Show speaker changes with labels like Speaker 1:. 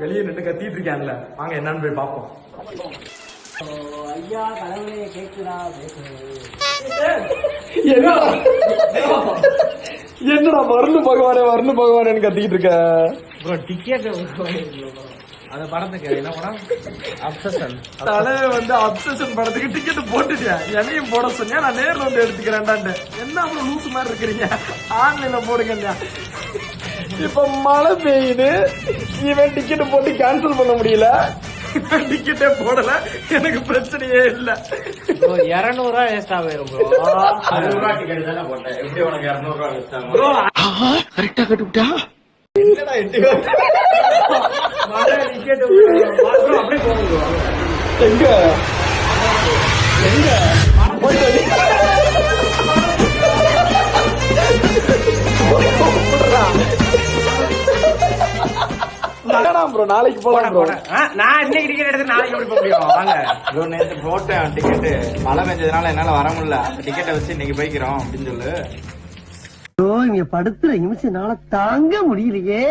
Speaker 1: வெளியே நின்று கத்திட்டு இருக்கான்ல, வாங்க என்னன்னு போய் பார்ப்போம்.
Speaker 2: ஐயா கடவுளே கேக்குதா?
Speaker 1: என்னடா மருந்து பகவானே கத்திக்கிட்டு இருக்க?
Speaker 2: ப்ரோ டிக்கெட் அந்த படத்துக்கு என்ன படம்? அப்சஷன்.
Speaker 1: தலைவன் வந்து அப்சஷன் படத்துக்கு டிக்கெட் போட்டுட்டியா? என்னையும் போட சொன்னியா? நான் நேர்ல வந்து எடுத்துக்கிறேன்டான்ட்டு. என்ன அவ்வளவு லூசு மாதிரி இருக்கிறீங்க? ஆன்லைன்ல போடுங்க. இப்ப மழை பெய்யுது, இவன் டிக்கெட் போட்டு கேன்சல் பண்ண முடியல. டிக்கெட்டே போடல, எனக்கு பிரச்சனையே இல்ல.
Speaker 2: 200 ரூபா வேஸ்ட் ஆகும் ப்ரோ.
Speaker 3: 60 ரூபா டிக்கெட் தானே போட்டேன், எப்படி உனக்கு 200 ரூபா வேஸ்ட் ஆகும்?
Speaker 2: ப்ரோ
Speaker 1: கரெக்டா கட்டுவிட்டா? என்னடா
Speaker 2: மழை டிக்கெட் அப்படியே போகுது.
Speaker 1: எங்க எங்க ப்ரோ, நாளைக்கு போலாம் ப்ரோ.
Speaker 2: நான் இன்னைக்கு டிக்கெட் எடுத்து நாளைக்கு எப்படி போக முடியும்? வாங்க
Speaker 3: ப்ரோ, நேற்று போட்டேன் டிக்கெட்டு, மழை பெஞ்சதுனால என்னால வர முடியல. டிக்கெட்டை வச்சு இன்னைக்கு போய்க்கிறோம் அப்படின்னு சொல்லு.
Speaker 4: இங்க படுத்துற நிமிஷம் தாங்க முடியலையே.